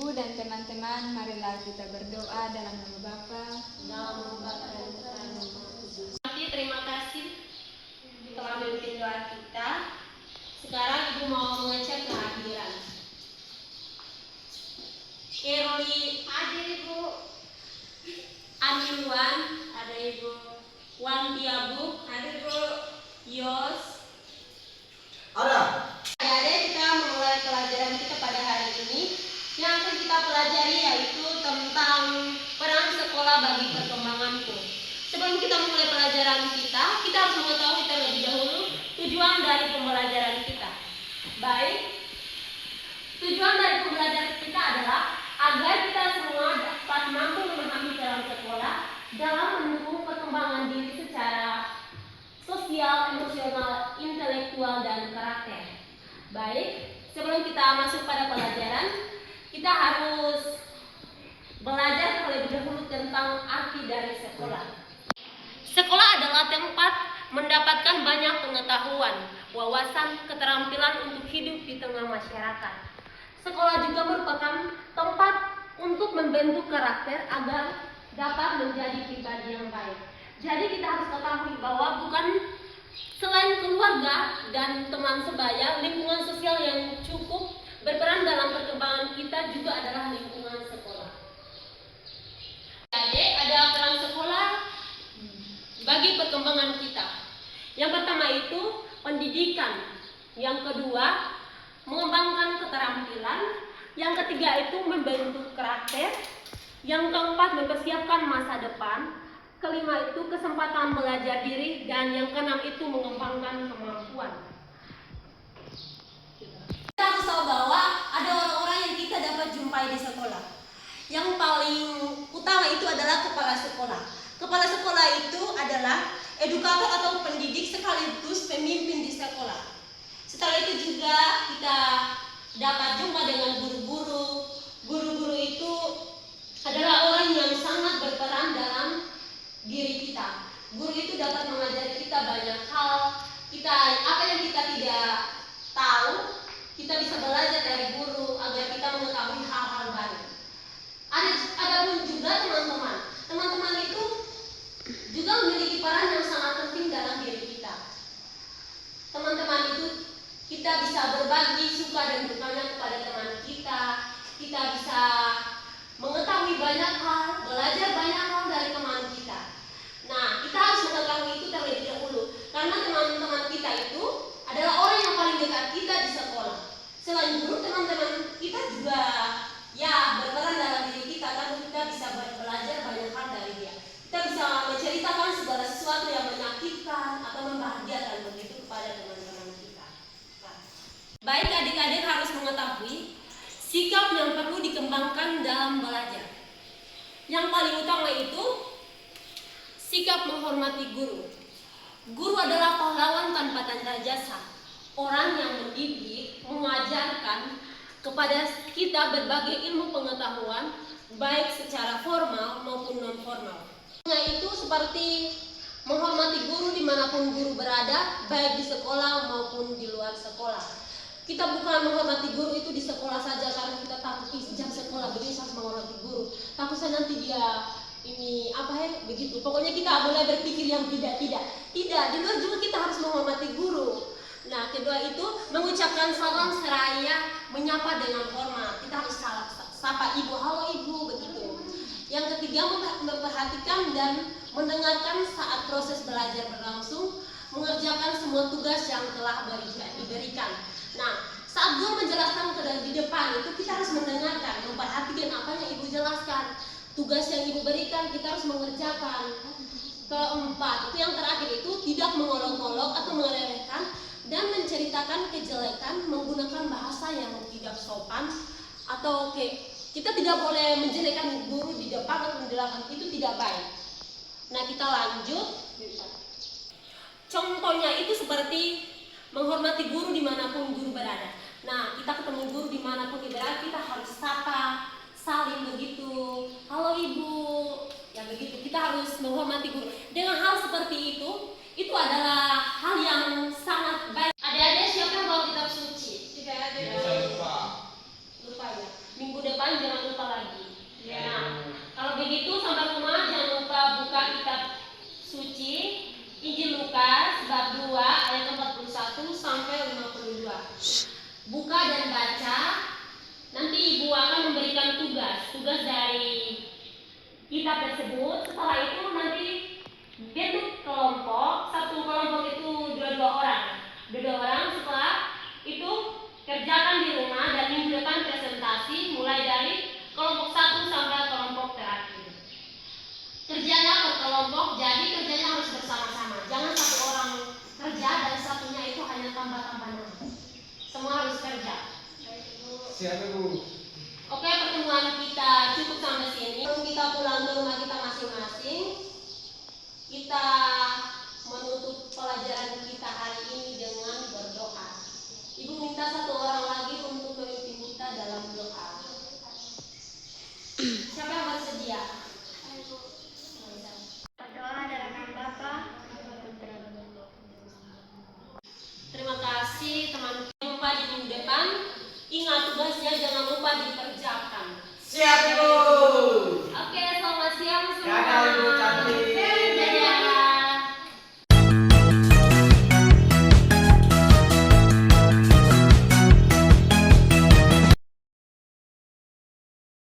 Ibu dan teman-teman, marilah kita berdoa dalam nama Bapa, dalam nama Bapa dan Putra dan Roh Kudus. Terima kasih telah memimpin doa kita. Sekarang Ibu mau mengecek kehadiran. Keroli hadir Ibu. Amiwan ada Ibu. Wan Tiabu hadir Ibu. Yos ada. Adik-adik, kita memulai pelajaran kita pada hari ini. Yang akan kita pelajari yaitu tentang peran sekolah bagi perkembanganku. Sebelum kita memulai pelajaran kita harus mengetahui terlebih dahulu tujuan dari pembelajaran kita. Baik, tujuan dari pembelajaran kita adalah agar kita semua dapat mampu memahami dalam sekolah dalam mendukung perkembangan diri secara sosial, emosional, intelektual, dan karakter. Baik, sebelum kita masuk pada pelajaran, kita harus belajar terlebih dahulu tentang arti dari sekolah. Sekolah adalah tempat mendapatkan banyak pengetahuan, wawasan, keterampilan untuk hidup di tengah masyarakat. Sekolah juga merupakan tempat untuk membentuk karakter agar dapat menjadi pribadi yang baik. Jadi kita harus ketahui bahwa bukan selain keluarga dan teman sebaya, lingkungan sosial yang cukup berperan dalam perkembangan kita juga adalah lingkungan sekolah. Jadi ada peran sekolah bagi perkembangan kita. Yang pertama itu pendidikan, yang kedua mengembangkan keterampilan, yang ketiga itu membentuk karakter, yang keempat mempersiapkan masa depan, kelima itu kesempatan belajar diri, dan yang keenam itu mengembangkan kemampuan. Kita harus tahu bahwa ada orang-orang yang kita dapat jumpai di sekolah. Yang paling utama itu adalah kepala sekolah. Kepala sekolah itu adalah edukator atau pendidik sekaligus pemimpin di sekolah. Setelah itu juga kita dapat jumpa dengan guru-guru. Guru-guru itu adalah orang yang sangat berperan dalam diri kita. Guru itu dapat mengajari kita banyak hal. Apa yang kita tidak tahu, kita bisa belajar dari guru agar kita mengetahui hal-hal baru. Ada pun juga teman-teman. Teman-teman itu juga memiliki peran yang sangat penting dalam diri kita. Teman-teman itu kita bisa berbagi suka dan dukanya kepada teman kita. Kita bisa mengetahui banyak hal, belajar banyak hal dari teman kita. Nah, kita harus mengetahui itu terlebih dahulu, karena teman-teman kita itu adalah orang yang paling dekat kita di sekolah. Selain guru, teman-teman kita juga berperan dalam diri kita, karena kita bisa belajar banyak hal dari dia. Kita bisa menceritakan segala sesuatu yang menyakitkan atau membahagiakan begitu kepada teman-teman kita. Baik, adik-adik harus mengetahui sikap yang perlu dikembangkan dalam belajar. Yang paling utama itu sikap menghormati guru. Guru adalah pahlawan tanpa tanda jasa. Orang yang mendidik, mengajarkan kepada kita berbagai ilmu pengetahuan, baik secara formal maupun non formal. Itu seperti menghormati guru dimanapun guru berada, baik di sekolah maupun di luar sekolah. Kita bukan menghormati guru itu di sekolah saja karena kita takut jam sekolah begini harus menghormati guru. Takutnya nanti dia begitu. Pokoknya kita boleh berpikir yang tidak. Tidak, di luar juga kita harus menghormati guru. Nah, kedua itu mengucapkan salam seraya, menyapa dengan hormat. Kita harus sapa ibu, halo ibu, begitu. Yang ketiga memperhatikan dan mendengarkan saat proses belajar berlangsung, mengerjakan semua tugas yang telah diberikan. Nah, saat guru menjelaskan di depan itu kita harus mendengarkan, memperhatikan apa yang ibu jelaskan. Tugas yang ibu berikan kita harus mengerjakan. Keempat, itu yang terakhir itu tidak mengolok-olok atau meremehkan dan menceritakan kejelekan menggunakan bahasa yang tidak sopan atau kita tidak boleh menjelekan guru di depan atau di belakang, itu tidak baik. Nah, kita lanjut. Contohnya itu seperti menghormati guru dimanapun guru berada. Nah, kita ketemu guru dimanapun dia berada, kita harus sapa, saling begitu. Halo ibu, ya begitu. Kita harus menghormati guru. Dengan hal seperti itu adalah hal yang sangat baik. Adik-adik siapa yang bawa kitab suci? Tidak ada. Lupa. Lupa ya. Minggu depan jangan sampai 52. Buka dan baca. Nanti Ibu akan memberikan tugas dari kitab tersebut. Setelah itu nanti bentuk kelompok. Satu kelompok itu dua orang. Setelah itu kerjakan di rumah dan minggu depan presentasi mulai dari kelompok 1 sampai kelompok terakhir. Kerjanya per kelompok, jadi kerjanya harus bersama-sama. Jangan satu orang kerja dan satunya itu hanya tambah-tambah nama. Semua harus kerja. Siap, Bu. Oke, pertemuan kita cukup sampai sini. Kita pulang ke rumah kita masing-masing. Kita menutup pelajaran kita hari ini dengan berdoa. Ibu minta satu orang lagi untuk memimpin kita dalam doa. Siapa yang bersedia? Berdoa dalam nama Bapa. Terima kasih teman-teman. Jumpa di minggu depan. Ingat tugasnya jangan lupa dikerjakan. Siap, Bu.